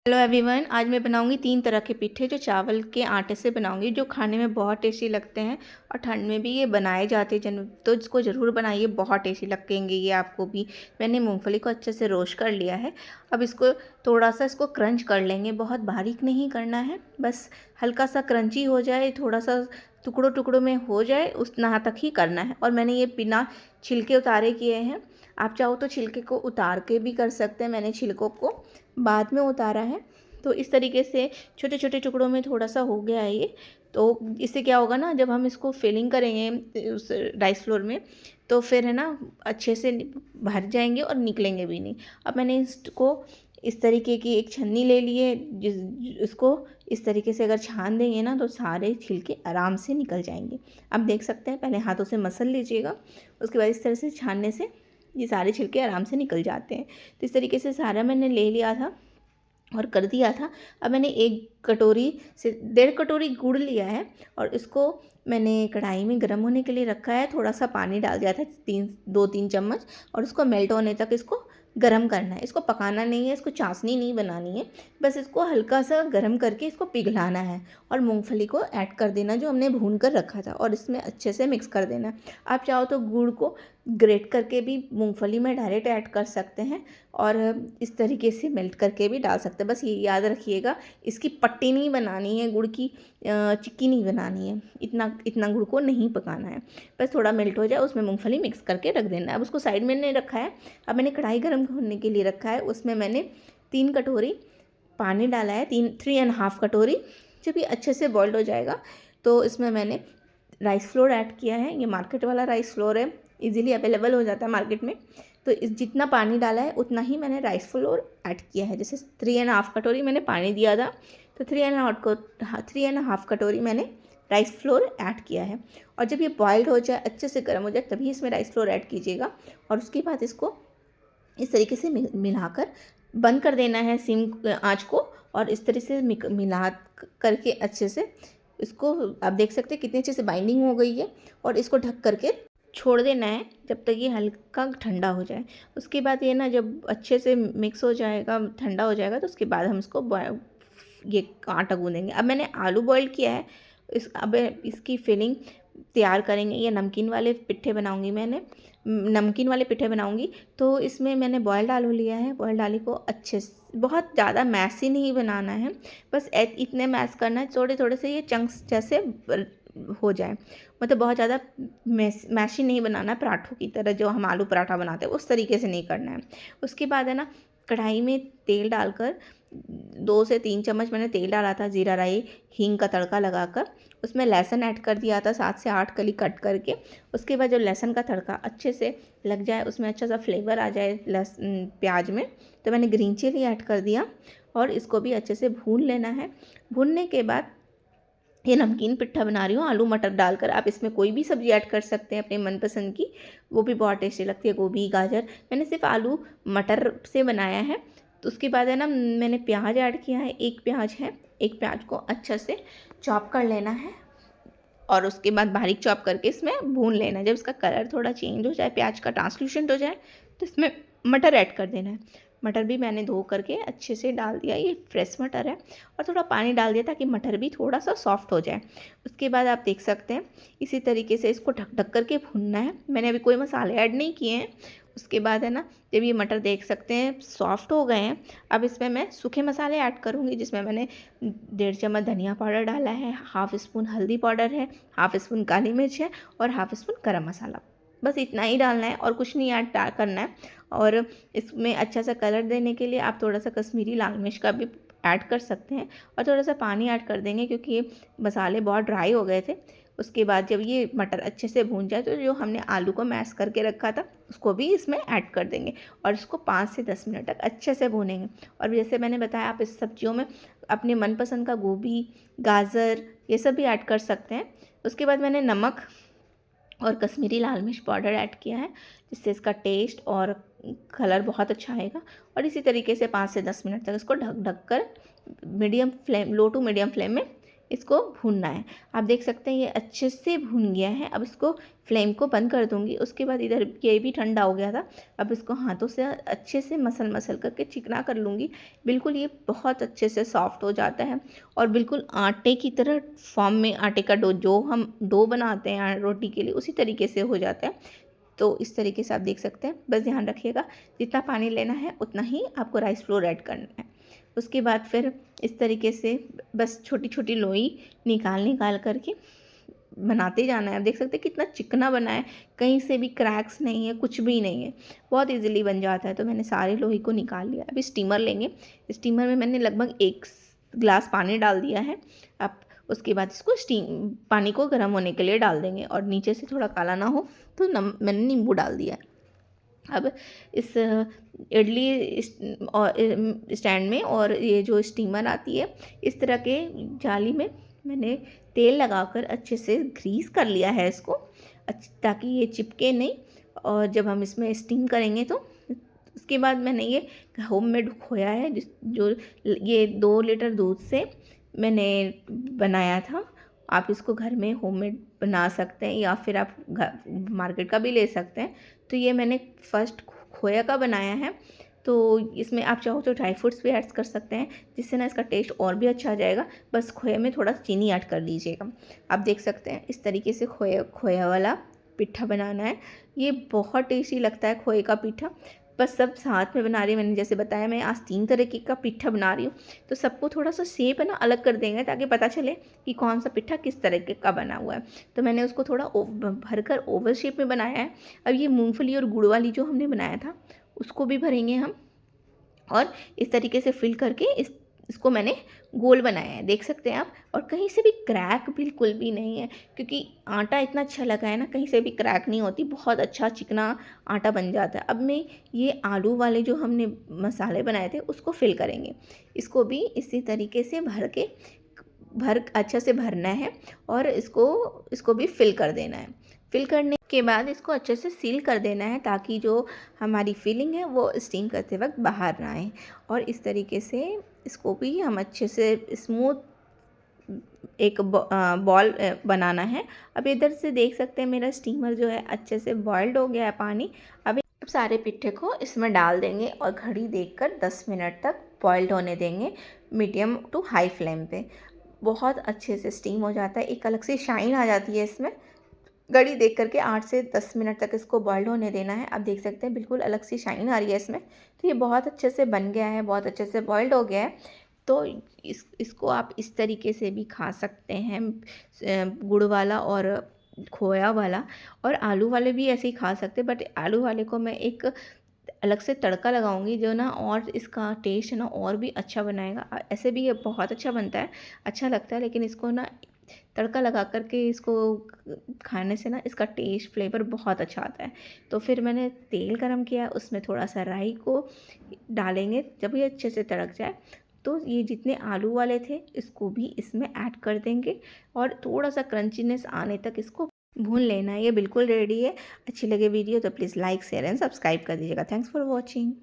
Hello everyone, आज मैं बनाऊंगी 3 तरह के पिट्ठे जो चावल के आटे से बनाऊंगी, जो खाने में बहुत टेस्टी लगते हैं। और ठंड में भी ये बनाए जाते हैं तो इसको ज़रूर बनाइए, बहुत टेस्टी लगेंगे ये आपको भी। मैंने मूंगफली को अच्छे से रोस्ट कर लिया है। अब इसको थोड़ा सा क्रंच कर लेंगे, बहुत बारीक नहीं करना है, बस हल्का सा क्रंची हो जाए, थोड़ा सा टुकड़ों टुकड़ों में हो जाए, उतना तक ही करना है। और मैंने ये बिना छिलके उतारे किए हैं। आप चाहो तो छिलके को उतार के भी कर सकते हैं, मैंने छिलकों को बाद में उतारा है। तो इस तरीके से छोटे छोटे टुकड़ों में थोड़ा सा हो गया है ये। तो इससे क्या होगा ना, जब हम इसको फिलिंग करेंगे उस राइस फ्लोर में, तो फिर है ना अच्छे से भर जाएंगे और निकलेंगे भी नहीं। अब मैंने इसको इस तरीके की एक छन्नी ले ली है, इसको इस तरीके से अगर छान देंगे ना तो सारे छिलके आराम से निकल जाएंगे। आप देख सकते हैं, पहले हाथों से मसल लीजिएगा, उसके बाद इस तरह से छानने से ये सारे छिलके आराम से निकल जाते हैं। तो इस तरीके से सारा मैंने ले लिया था और कर दिया था। अब मैंने 1 कटोरी से 1.5 कटोरी गुड़ लिया है और इसको मैंने कढ़ाई में गर्म होने के लिए रखा है। थोड़ा सा पानी डाल दिया था, 2-3 चम्मच, और इसको मेल्ट होने तक इसको गरम करना है। इसको पकाना नहीं है, इसको चाशनी नहीं बनानी है, बस इसको हल्का सा गरम करके इसको पिघलाना है। और मूंगफली को ऐड कर देना जो हमने भून कर रखा था, और इसमें अच्छे से मिक्स कर देना। आप चाहो तो गुड़ को ग्रेट करके भी मूंगफली में डायरेक्ट ऐड कर सकते हैं, और इस तरीके से मेल्ट करके भी डाल सकते हैं। बस ये याद रखिएगा, इसकी पट्टी नहीं बनानी है, गुड़ की चिक्की नहीं बनानी है, इतना इतना गुड़ को नहीं पकाना है। बस थोड़ा मेल्ट हो जाए, उसमें मूंगफली मिक्स करके रख देना है। अब उसको साइड में नहीं रखा है। अब मैंने कढ़ाई गर्म होने के लिए रखा है, उसमें मैंने 3 कटोरी पानी डाला है, 3.5 कटोरी। जब ये अच्छे से बॉइल्ड हो जाएगा तो इसमें मैंने राइस फ्लोर ऐड किया है। ये मार्केट वाला राइस फ्लोर है, इजीली अवेलेबल हो जाता है मार्केट में। तो इस जितना पानी डाला है उतना ही मैंने राइस फ्लोर ऐड किया है। जैसे 3.5 कटोरी मैंने पानी दिया था, तो 3.5 कटोरी मैंने राइस फ्लोर ऐड किया है। और जब ये बॉइल्ड हो जाए, अच्छे से गर्म हो जाए, तभी इसमें राइस फ्लोर ऐड कीजिएगा। और उसके बाद इसको इस तरीके से मिलाकर बंद कर देना है सिम आँच को। और इस तरह से मिला करके अच्छे से इसको, आप देख सकते हैं कितनी अच्छे से बाइंडिंग हो गई है। और इसको ढक करके छोड़ देना है जब तक ये हल्का ठंडा हो जाए। उसके बाद ये ना जब अच्छे से मिक्स हो जाएगा, ठंडा हो जाएगा, तो उसके बाद हम इसको ये आटा गूँधेंगे। अब मैंने आलू बॉईल किया है, अब इसकी फिलिंग तैयार करेंगे। ये नमकीन वाले पिट्ठे बनाऊंगी, मैंने नमकीन वाले पिट्ठे बनाऊंगी। तो इसमें मैंने बॉयल्ड आलू लिया है। बॉयल्ड आलू को अच्छे से, बहुत ज़्यादा मैसी नहीं बनाना है, बस इतने मैश करना है, थोड़े थोड़े से ये चंक्स जैसे हो जाए। मतलब बहुत ज़्यादा मैशी नहीं बनाना, पराठों की तरह जो हम आलू पराठा बनाते हैं उस तरीके से नहीं करना है। उसके बाद है ना, कढ़ाई में तेल डालकर 2 से 3 चम्मच मैंने तेल डाला था, जीरा राई हींग का तड़का लगाकर। उसमें लहसुन ऐड कर दिया था, 7 से 8 कली कट करके। उसके बाद जब लहसुन का तड़का अच्छे से लग जाए, उसमें अच्छा सा फ्लेवर आ जाए प्याज में, तो मैंने ग्रीन चिली ऐड कर दिया। और इसको भी अच्छे से भून लेना है। भूनने के बाद ये नमकीन पिट्ठा बना रही हूँ आलू मटर डालकर। आप इसमें कोई भी सब्ज़ी ऐड कर सकते हैं अपने मनपसंद की, वो भी बहुत टेस्टी लगती है। गोभी, गाजर, मैंने सिर्फ आलू मटर से बनाया है। तो उसके बाद है ना, मैंने प्याज ऐड किया है, 1 प्याज है। 1 प्याज को अच्छा से चॉप कर लेना है, और उसके बाद बारीक चॉप करके इसमें भून लेना है। जब इसका कलर थोड़ा चेंज हो जाए, प्याज का ट्रांसल्यूशेंट हो जाए, तो इसमें मटर ऐड कर देना है। मटर भी मैंने धो करके अच्छे से डाल दिया, ये फ्रेश मटर है। और थोड़ा पानी डाल दिया ताकि मटर भी थोड़ा सा सॉफ्ट हो जाए। उसके बाद आप देख सकते हैं, इसी तरीके से इसको ढक ढक करके भूनना है। मैंने अभी कोई मसाले ऐड नहीं किए हैं। उसके बाद है ना, जब ये मटर देख सकते हैं सॉफ्ट हो गए हैं, अब इसमें मैं सूखे मसाले ऐड करूँगी, जिसमें मैंने 1.5 चम्मच धनिया पाउडर डाला है, हाफ़ स्पून हल्दी पाउडर है, हाफ़ स्पून काली मिर्च है, और हाफ़ स्पून गरम मसाला। बस इतना ही डालना है और कुछ नहीं ऐड करना है। और इसमें अच्छा सा कलर देने के लिए आप थोड़ा सा कश्मीरी लाल मिर्च का भी ऐड कर सकते हैं, और थोड़ा सा पानी ऐड कर देंगे क्योंकि ये मसाले बहुत ड्राई हो गए थे। उसके बाद जब ये मटर अच्छे से भून जाए, तो जो हमने आलू को मैश करके रखा था उसको भी इसमें ऐड कर देंगे, और इसको 5 से 10 मिनट तक अच्छे से भूनेंगे। और जैसे मैंने बताया, आप इस सब्जियों में अपने मनपसंद का गोभी, गाजर, ये सब भी ऐड कर सकते हैं। उसके बाद मैंने नमक और कश्मीरी लाल मिर्च पाउडर ऐड किया है, जिससे इसका टेस्ट और कलर बहुत अच्छा आएगा। और इसी तरीके से 5 से 10 मिनट तक इसको ढक ढक कर medium flame, low to medium flame में इसको भूनना है। आप देख सकते हैं ये अच्छे से भून गया है। अब इसको फ्लेम को बंद कर दूँगी। उसके बाद इधर ये भी ठंडा हो गया था। अब इसको हाथों से अच्छे से मसल करके चिकना कर लूँगी। बिल्कुल ये बहुत अच्छे से सॉफ्ट हो जाता है और बिल्कुल आटे की तरह फॉर्म में, आटे का डो जो हम डो बनाते हैं रोटी के लिए, उसी तरीके से हो जाता है। तो इस तरीके से आप देख सकते हैं। बस ध्यान रखिएगा जितना पानी लेना है उतना ही आपको राइस फ्लोर ऐड करना है। उसके बाद फिर इस तरीके से बस छोटी छोटी लोई निकाल करके बनाते जाना है। आप देख सकते हैं कितना चिकना बना है, कहीं से भी क्रैक्स नहीं है, कुछ भी नहीं है, बहुत इजीली बन जाता है। तो मैंने सारे लोई को निकाल लिया। अभी स्टीमर लेंगे। स्टीमर में मैंने लगभग 1 ग्लास पानी डाल दिया है। अब उसके बाद इसको पानी को गर्म होने के लिए डाल देंगे और नीचे से थोड़ा काला ना हो तो मैंने नींबू डाल दिया है। अब इस इडली स्टैंड में और ये जो स्टीमर आती है, इस तरह के जाली में मैंने तेल लगाकर अच्छे से ग्रीस कर लिया है इसको, ताकि ये चिपके नहीं। और जब हम इसमें स्टीम करेंगे तो उसके बाद मैंने ये होममेड खोया है जो ये 2 लीटर दूध से मैंने बनाया था। आप इसको घर में होममेड बना सकते हैं या फिर आप मार्केट का भी ले सकते हैं। तो ये मैंने फर्स्ट खोया का बनाया है। तो इसमें आप चाहो तो ड्राई फ्रूट्स भी ऐड कर सकते हैं, जिससे ना इसका टेस्ट और भी अच्छा आ जाएगा। बस खोए में थोड़ा चीनी ऐड कर लीजिएगा। आप देख सकते हैं इस तरीके से खोया वाला पिट्ठा बनाना है। ये बहुत टेस्टी लगता है खोए का पिट्ठा। बस सब साथ में बना रही हूँ। मैंने जैसे बताया मैं आज 3 तरीके का पिट्ठा बना रही हूँ, तो सबको थोड़ा सा शेप है ना अलग कर देंगे ताकि पता चले कि कौन सा पिट्ठा किस तरीके का बना हुआ है। तो मैंने उसको थोड़ा भरकर ओवल शेप में बनाया है। अब ये मूंगफली और गुड़ वाली जो हमने बनाया था उसको भी भरेंगे हम, और इस तरीके से फिल करके इसको मैंने गोल बनाया है, देख सकते हैं आप। और कहीं से भी क्रैक बिल्कुल भी नहीं है, क्योंकि आटा इतना अच्छा लगा है ना, कहीं से भी क्रैक नहीं होती, बहुत अच्छा चिकना आटा बन जाता है। अब मैं ये आलू वाले जो हमने मसाले बनाए थे उसको फिल करेंगे। इसको भी इसी तरीके से अच्छे से भरना है और इसको भी फिल कर देना है। फिल करने के बाद इसको अच्छे से सील कर देना है, ताकि जो हमारी फिलिंग है वो स्टीम करते वक्त बाहर ना आए। और इस तरीके से इसको भी हम अच्छे से स्मूथ एक बॉल बनाना है। अब इधर से देख सकते हैं मेरा स्टीमर जो है अच्छे से बॉइल्ड हो गया है पानी। अब सारे पिट्ठे को इसमें डाल देंगे और घड़ी देखकर 10 मिनट तक बॉइल्ड होने देंगे, मीडियम टू हाई फ्लेम पे। बहुत अच्छे से स्टीम हो जाता है, एक अलग से शाइन आ जाती है इसमें। घड़ी देख करके 8 से 10 मिनट तक इसको बॉइल्ड होने देना है। आप देख सकते हैं बिल्कुल अलग सी शाइन आ रही है इसमें। तो ये बहुत अच्छे से बन गया है, बहुत अच्छे से बॉइल्ड हो गया है। तो इसको आप इस तरीके से भी खा सकते हैं, गुड़ वाला और खोया वाला, और आलू वाले भी ऐसे ही खा सकते हैं। बट आलू वाले को मैं एक अलग से तड़का लगाऊंगी जो ना और इसका टेस्ट है ना और भी अच्छा बनाएगा। ऐसे भी ये बहुत अच्छा बनता है, अच्छा लगता है, लेकिन इसको ना तड़का लगा करके इसको खाने से ना इसका टेस्ट फ्लेवर बहुत अच्छा आता है। तो फिर मैंने तेल गरम किया, उसमें थोड़ा सा राई को डालेंगे। जब ये अच्छे से तड़क जाए तो ये जितने आलू वाले थे इसको भी इसमें ऐड कर देंगे और थोड़ा सा क्रंचीनेस आने तक इसको भून लेना है। ये बिल्कुल रेडी है। अच्छी लगे वीडियो तो please like share and subscribe कर दीजिएगा। Thanks for watching.